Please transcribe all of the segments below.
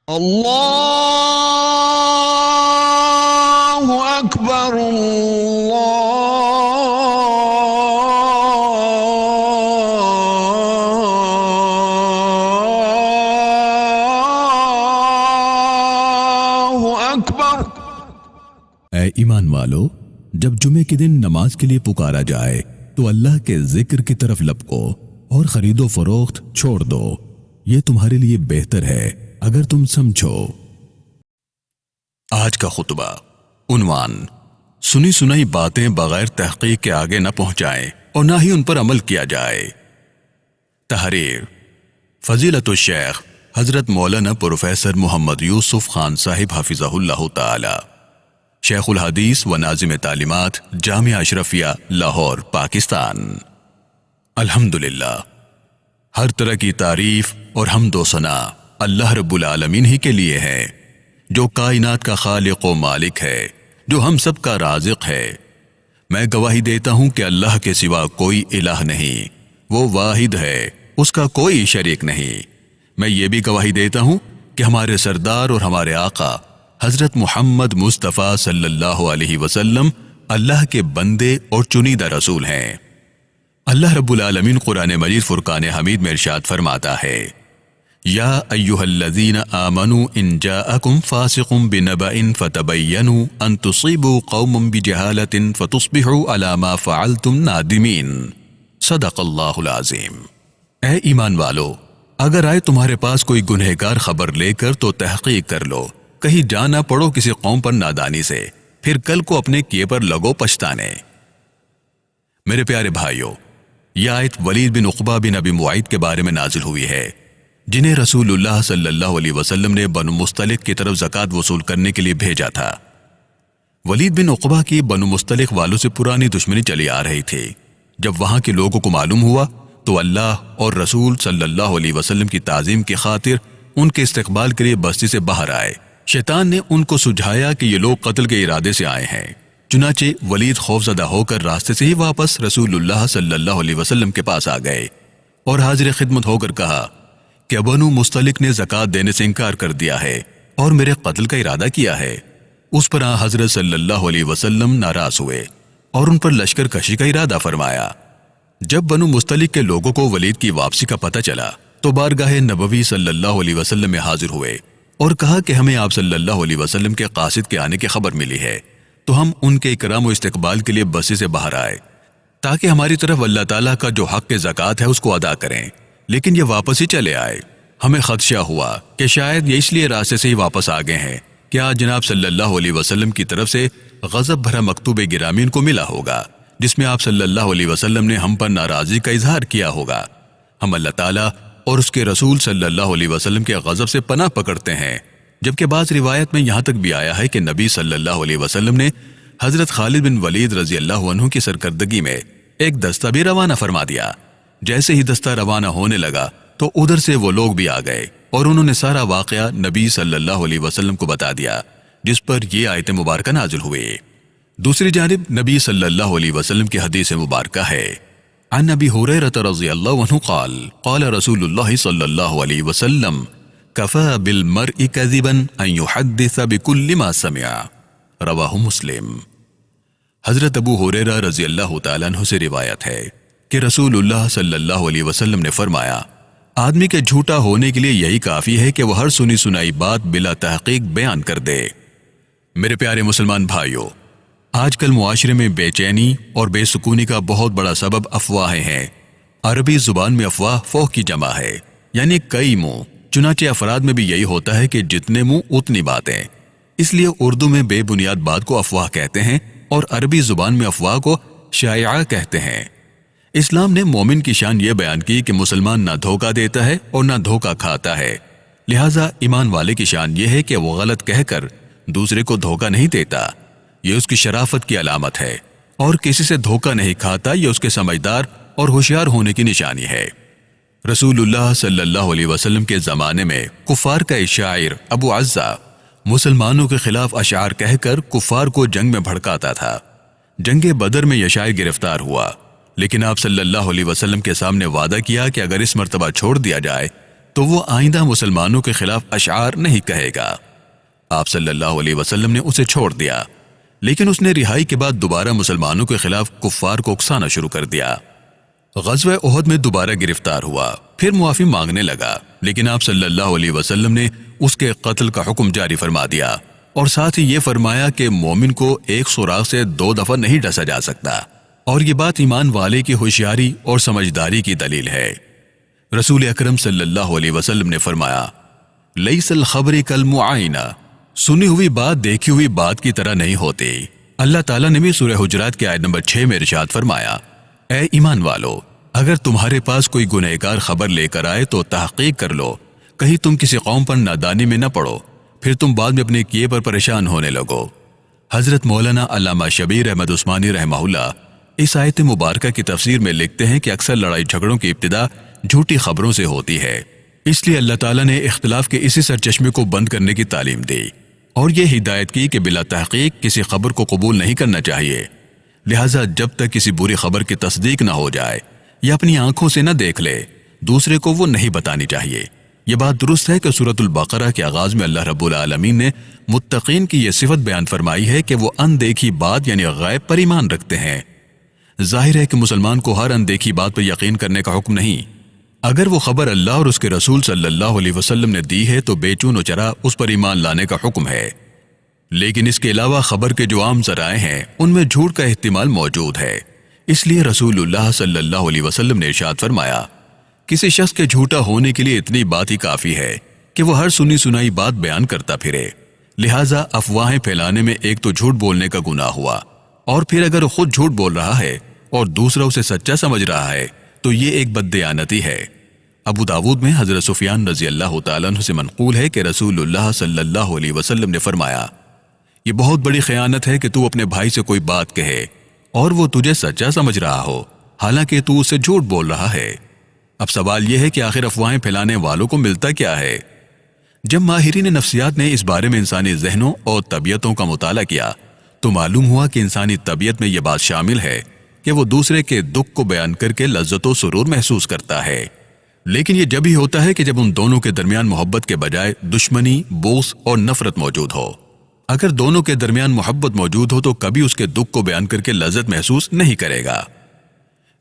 اللہ اکبر اللہ اکبر۔ اے ایمان والو، جب جمعے کے دن نماز کے لیے پکارا جائے تو اللہ کے ذکر کی طرف لپکو اور خرید و فروخت چھوڑ دو، یہ تمہارے لیے بہتر ہے اگر تم سمجھو۔ آج کا خطبہ عنوان: سنی سنائی باتیں بغیر تحقیق کے آگے نہ پہنچائیں اور نہ ہی ان پر عمل کیا جائے۔ تحریر فضیلت الشیخ حضرت مولانا پروفیسر محمد یوسف خان صاحب حفظہ اللہ تعالی، شیخ الحدیث و ناظم تعلیمات جامعہ اشرفیہ لاہور پاکستان۔ الحمدللہ، ہر طرح کی تعریف اور حمد و ثنا اللہ رب العالمین ہی کے لیے ہے، جو کائنات کا خالق و مالک ہے، جو ہم سب کا رازق ہے۔ میں گواہی دیتا ہوں کہ اللہ کے سوا کوئی الہ نہیں، وہ واحد ہے، اس کا کوئی شریک نہیں۔ میں یہ بھی گواہی دیتا ہوں کہ ہمارے سردار اور ہمارے آقا حضرت محمد مصطفیٰ صلی اللہ علیہ وسلم اللہ کے بندے اور چنیدہ رسول ہیں۔ اللہ رب العالمین قرآن مجید فرقان حمید میں ارشاد فرماتا ہے: یا ایھا الذین آمنوا ان جاءکم فاسق بنبأ فتبینوا ان تصیبوا قوما بجہالۃ فتصبحوا علی ما فعلتم نادمین۔ صدق اللہ العظیم۔ اے ایمان والو، اگر آئے تمہارے پاس کوئی گنہگار خبر لے کر تو تحقیق کر لو، کہیں جا نہ پڑو کسی قوم پر نادانی سے، پھر کل کو اپنے کیے پر لگو پچھتانے۔ میرے پیارے بھائیو، یہ آیت ولید بن عقبہ بن ابی معیط کے بارے میں نازل ہوئی ہے، جنہیں رسول اللہ صلی اللہ علیہ وسلم نے بنو مستلق کی طرف زکوٰۃ وصول کرنے کے لیے بھیجا تھا۔ ولید بن عقبہ کی بنو مستلق والوں سے پرانی دشمنی چلی آ رہی تھی۔ جب وہاں کے لوگوں کو معلوم ہوا تو اللہ اور رسول صلی اللہ علیہ وسلم کی تعظیم کی خاطر ان کے استقبال کے لیے بستی سے باہر آئے۔ شیطان نے ان کو سجھایا کہ یہ لوگ قتل کے ارادے سے آئے ہیں، چنانچہ ولید خوفزدہ ہو کر راستے سے ہی واپس رسول اللہ صلی اللہ علیہ وسلم کے پاس آ گئے اور حاضر خدمت ہو کر کہا کہ بنو مستلق نے زکوٰۃ دینے سے انکار کر دیا ہے اور میرے قتل کا ارادہ کیا ہے۔ اس پر حضرت صلی اللہ علیہ وسلم ناراض ہوئے اور ان پر لشکر کشی کا ارادہ فرمایا۔ جب بنو مستلق کے لوگوں کو ولید کی واپسی کا پتہ چلا تو بارگاہ نبوی صلی اللہ علیہ وسلم میں حاضر ہوئے اور کہا کہ ہمیں آپ صلی اللہ علیہ وسلم کے قاصد کے آنے کی خبر ملی ہے، تو ہم ان کے اکرام و استقبال کے لیے بستی سے باہر آئے تاکہ ہماری طرف اللہ تعالیٰ کا جو حق زکوٰۃ ہے اس کو ادا کریں، لیکن یہ واپس ہی چلے آئے۔ ہمیں خدشہ ہوا کہ شاید یہ اس لیے راستے سے ہی واپس آ گئے ہیں کہ آج جناب صلی اللہ علیہ وسلم کی طرف سے غضب بھرا مکتوب گرامی ان کو ملا ہوگا، جس میں آپ صلی اللہ علیہ وسلم نے ہم پر ناراضی کا اظہار کیا ہوگا۔ ہم اللہ تعالیٰ اور اس کے رسول صلی اللہ علیہ وسلم کے غضب سے پناہ پکڑتے ہیں۔ جبکہ بعض روایت میں یہاں تک بھی آیا ہے کہ نبی صلی اللہ علیہ وسلم نے حضرت خالد بن ولید رضی اللہ عنہ کی سرکردگی میں ایک دستہ بھی روانہ فرما دیا۔ جیسے ہی دستہ روانہ ہونے لگا تو ادھر سے وہ لوگ بھی آ گئے اور انہوں نے سارا واقعہ نبی صلی اللہ علیہ وسلم کو بتا دیا، جس پر یہ آیت مبارکہ نازل ہوئی۔ دوسری جانب نبی صلی اللہ علیہ وسلم کی حدیث مبارکہ ہے: عن ابی ہریرہ رضی اللہ عنہ قال قال رسول اللہ صلی اللہ علیہ وسلم کفى بالمرء كذبا ان يحدث بكل ما سمع، رواہ مسلم۔ حضرت ابو ہریرہ رضی اللہ تعالیٰ عنہ سے روایت ہے کہ رسول اللہ صلی اللہ علیہ وسلم نے فرمایا، آدمی کے جھوٹا ہونے کے لیے یہی کافی ہے کہ وہ ہر سنی سنائی بات بلا تحقیق بیان کر دے۔ میرے پیارے مسلمان بھائیوں، آج کل معاشرے میں بے چینی اور بے سکونی کا بہت بڑا سبب افواہیں ہیں۔ عربی زبان میں افواہ فوہ کی جمع ہے، یعنی کئی منہ، چنانچہ افراد میں بھی یہی ہوتا ہے کہ جتنے منہ اتنی باتیں۔ اس لیے اردو میں بے بنیاد بات کو افواہ کہتے ہیں اور عربی زبان میں افواہ کو شائعہ کہتے ہیں۔ اسلام نے مومن کی شان یہ بیان کی کہ مسلمان نہ دھوکہ دیتا ہے اور نہ دھوکہ کھاتا ہے، لہٰذا ایمان والے کی شان یہ ہے کہ وہ غلط کہہ کر دوسرے کو دھوکہ نہیں دیتا، یہ اس کی شرافت کی علامت ہے، اور کسی سے دھوکہ نہیں کھاتا، یہ اس کے سمجھدار اور ہوشیار ہونے کی نشانی ہے۔ رسول اللہ صلی اللہ علیہ وسلم کے زمانے میں کفار کا ایک شاعر ابو عزہ مسلمانوں کے خلاف اشعار کہہ کر کفار کو جنگ میں بھڑکاتا تھا۔ جنگ بدر میں یہ شاعر گرفتار ہوا، لیکن آپ صلی اللہ علیہ وسلم کے سامنے وعدہ کیا کہ اگر اس مرتبہ چھوڑ دیا جائے تو وہ آئندہ مسلمانوں کے خلاف اشعار نہیں کہے گا۔ آپ صلی اللہ علیہ وسلم نے اسے چھوڑ دیا، لیکن اس نے رہائی کے بعد دوبارہ مسلمانوں کے خلاف کفار کو اکسانا شروع کر دیا۔ غزوہ احد میں دوبارہ گرفتار ہوا، پھر معافی مانگنے لگا، لیکن آپ صلی اللہ علیہ وسلم نے اس کے قتل کا حکم جاری فرما دیا، اور ساتھ ہی یہ فرمایا کہ مومن کو ایک سوراخ سے 2 دفعہ نہیں ڈسا جا سکتا، اور یہ بات ایمان والے کی ہوشیاری اور سمجھداری کی دلیل ہے۔ رسول اکرم صلی اللہ علیہ وسلم نے فرمایا، لیس الخبر کالمعائنہ، سنی ہوئی بات دیکھی ہوئی بات کی طرح نہیں ہوتی۔ اللہ تعالیٰ نے بھی سورہ حجرات کی آیت نمبر 6 میں ارشاد فرمایا، اے ایمان والو، اگر تمہارے پاس کوئی گنہگار خبر لے کر آئے تو تحقیق کر لو، کہیں تم کسی قوم پر نادانی میں نہ پڑو، پھر تم بعد میں اپنے کیے پر پریشان ہونے لگو۔ حضرت مولانا علامہ شبیر احمد عثمانی رحمہ اللہ اس آیت مبارکہ کی تفسیر میں لکھتے ہیں کہ اکثر لڑائی جھگڑوں کی ابتدا جھوٹی خبروں سے ہوتی ہے، اس لیے اللہ تعالیٰ نے اختلاف کے اسی سرچشمے کو بند کرنے کی تعلیم دی، اور یہ ہدایت کی کہ بلا تحقیق کسی خبر کو قبول نہیں کرنا چاہیے۔ لہٰذا جب تک کسی بری خبر کی تصدیق نہ ہو جائے یا اپنی آنکھوں سے نہ دیکھ لے، دوسرے کو وہ نہیں بتانی چاہیے۔ یہ بات درست ہے کہ سورۃ البقرہ کے آغاز میں اللہ رب العالمین نے متقین کی یہ صفت بیان فرمائی ہے کہ وہ اندیکھی بات یعنی غیب پر ایمان رکھتے ہیں۔ ظاہر ہے کہ مسلمان کو ہر اندیکھی بات پر یقین کرنے کا حکم نہیں۔ اگر وہ خبر اللہ اور اس کے رسول صلی اللہ علیہ وسلم نے دی ہے تو بے چون و چرا اس پر ایمان لانے کا حکم ہے، لیکن اس کے علاوہ خبر کے جو عام ذرائع ہیں ان میں جھوٹ کا احتمال موجود ہے۔ اس لیے رسول اللہ صلی اللہ علیہ وسلم نے ارشاد فرمایا، کسی شخص کے جھوٹا ہونے کے لیے اتنی بات ہی کافی ہے کہ وہ ہر سنی سنائی بات بیان کرتا پھرے۔ لہٰذا افواہیں پھیلانے میں ایک تو جھوٹ بولنے کا گناہ ہوا، اور پھر اگر خود جھوٹ بول رہا ہے اور دوسرا اسے سچا سمجھ رہا ہے تو یہ ایک بددیانتی ہے۔ ابو داود میں حضرت سفیان رضی اللہ تعالیٰ عنہ سے منقول ہے کہ رسول اللہ صلی اللہ علیہ وسلم نے فرمایا، یہ بہت بڑی خیانت ہے کہ تو اپنے بھائی سے کوئی بات کہے اور وہ تجھے سچا سمجھ رہا ہو، حالانکہ تو اسے جھوٹ بول رہا ہے۔ اب سوال یہ ہے کہ آخر افواہیں پھیلانے والوں کو ملتا کیا ہے؟ جب ماہرین نفسیات نے اس بارے میں انسانی ذہنوں اور طبیعتوں کا مطالعہ کیا تو معلوم ہوا کہ انسانی طبیعت میں یہ بات شامل ہے کہ وہ دوسرے کے دکھ کو بیان کر کے لذت و سرور محسوس کرتا ہے، لیکن یہ جب ہی ہوتا ہے کہ جب ان دونوں کے درمیان محبت کے بجائے دشمنی، بغض اور نفرت موجود ہو۔ اگر دونوں کے درمیان محبت موجود ہو تو کبھی اس کے دکھ کو بیان کر کے لذت محسوس نہیں کرے گا۔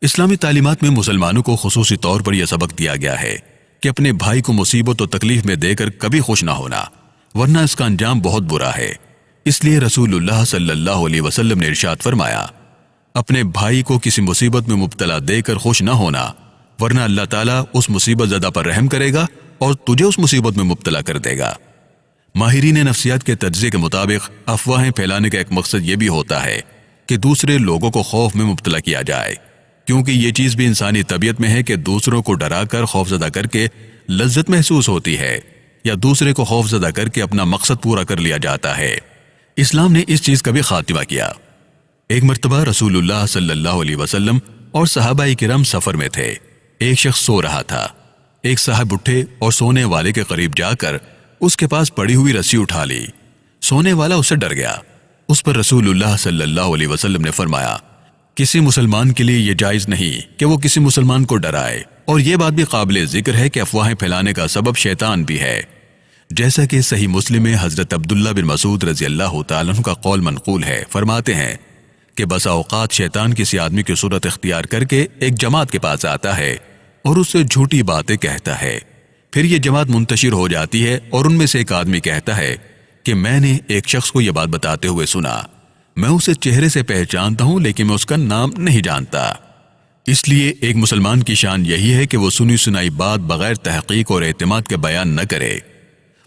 اسلامی تعلیمات میں مسلمانوں کو خصوصی طور پر یہ سبق دیا گیا ہے کہ اپنے بھائی کو مصیبت و تکلیف میں دے کر کبھی خوش نہ ہونا، ورنہ اس کا انجام بہت برا ہے۔ اس لیے رسول اللہ صلی اللہ علیہ وسلم نے ارشاد فرمایا، اپنے بھائی کو کسی مصیبت میں مبتلا دے کر خوش نہ ہونا، ورنہ اللہ تعالیٰ اس مصیبت زدہ پر رحم کرے گا اور تجھے اس مصیبت میں مبتلا کر دے گا۔ ماہرین نفسیات کے تجزیے کے مطابق افواہیں پھیلانے کا ایک مقصد یہ بھی ہوتا ہے کہ دوسرے لوگوں کو خوف میں مبتلا کیا جائے، کیونکہ یہ چیز بھی انسانی طبیعت میں ہے کہ دوسروں کو ڈرا کر خوفزدہ کر کے لذت محسوس ہوتی ہے، یا دوسرے کو خوفزدہ کر کے اپنا مقصد پورا کر لیا جاتا ہے۔ اسلام نے اس چیز کا بھی خاتمہ کیا۔ ایک مرتبہ رسول اللہ صلی اللہ علیہ وسلم اور صحابہ کرام سفر میں تھے۔ ایک شخص سو رہا تھا۔ ایک صاحب اٹھے اور سونے والے کے قریب جا کر اس کے پاس پڑی ہوئی رسی اٹھا لی۔ سونے والا اسے ڈر گیا۔ اس پر رسول اللہ صلی اللہ علیہ وسلم نے فرمایا، کسی مسلمان کے لیے یہ جائز نہیں کہ وہ کسی مسلمان کو ڈرائے، اور یہ بات بھی قابل ذکر ہے کہ افواہیں پھیلانے کا سبب شیطان بھی ہے، جیسا کہ صحیح مسلم میں حضرت عبداللہ بن مسعود رضی اللہ تعالیٰ عنہ کا قول منقول ہے۔ فرماتے ہیں کہ بسا اوقات شیطان کسی آدمی کی صورت اختیار کر کے ایک جماعت کے پاس آتا ہے اور اس سے جھوٹی باتیں کہتا ہے، پھر یہ جماعت منتشر ہو جاتی ہے اور ان میں سے ایک آدمی کہتا ہے کہ میں نے ایک شخص کو یہ بات بتاتے ہوئے سنا، میں اسے چہرے سے پہچانتا ہوں لیکن میں اس کا نام نہیں جانتا۔ اس لیے ایک مسلمان کی شان یہی ہے کہ وہ سنی سنائی بات بغیر تحقیق اور اعتماد کے بیان نہ کرے۔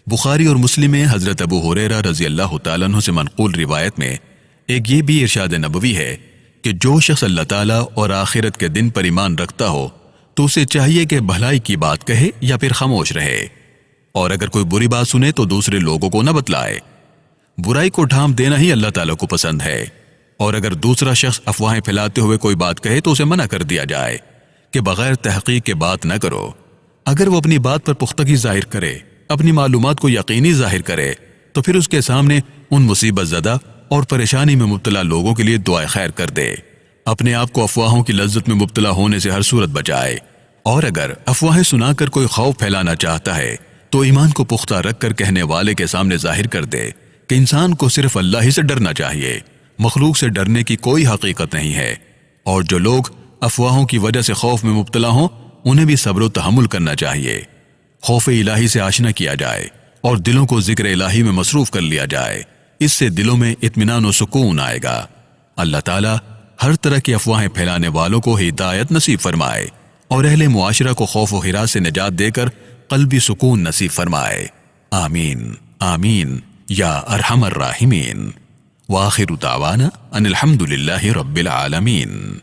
بخاری اور مسلم میں حضرت ابو ہریرہ رضی اللہ تعالیٰ عنہ سے منقول روایت میں ایک یہ بھی ارشاد نبوی ہے کہ جو شخص اللہ تعالیٰ اور آخرت کے دن پر ایمان رکھتا ہو تو اسے چاہیے کہ بھلائی کی بات کہے یا پھر خاموش رہے، اور اگر کوئی بری بات سنے تو دوسرے لوگوں کو نہ بتلائے۔ برائی کو ڈھانپ دینا ہی اللہ تعالیٰ کو پسند ہے، اور اگر دوسرا شخص افواہیں پھیلاتے ہوئے کوئی بات کہے تو اسے منع کر دیا جائے کہ بغیر تحقیق کے بات نہ کرو۔ اگر وہ اپنی بات پر پختگی ظاہر کرے، اپنی معلومات کو یقینی ظاہر کرے، تو پھر اس کے سامنے ان مصیبت زدہ اور پریشانی میں مبتلا لوگوں کے لیے دعائے خیر کر دے، اپنے آپ کو افواہوں کی لذت میں مبتلا ہونے سے ہر صورت بچائے، اور اگر افواہیں سنا کر کوئی خوف پھیلانا چاہتا ہے تو ایمان کو پختہ رکھ کر کہنے والے کے سامنے ظاہر کر دے کہ انسان کو صرف اللہ ہی سے ڈرنا چاہیے، مخلوق سے ڈرنے کی کوئی حقیقت نہیں ہے، اور جو لوگ افواہوں کی وجہ سے خوف میں مبتلا ہوں انہیں بھی صبر و تحمل کرنا چاہیے۔ خوف الہی سے آشنا کیا جائے اور دلوں کو ذکر الہی میں مصروف کر لیا جائے، اس سے دلوں میں اطمینان و سکون آئے گا۔ اللہ تعالیٰ ہر طرح کی افواہیں پھیلانے والوں کو ہدایت نصیب فرمائے اور اہل معاشرہ کو خوف و ہراس سے نجات دے کر قلبی سکون نصیب فرمائے، آمین آمین یا ارحم الراحمین۔ وآخر دعوانا ان الحمد للہ رب العالمین۔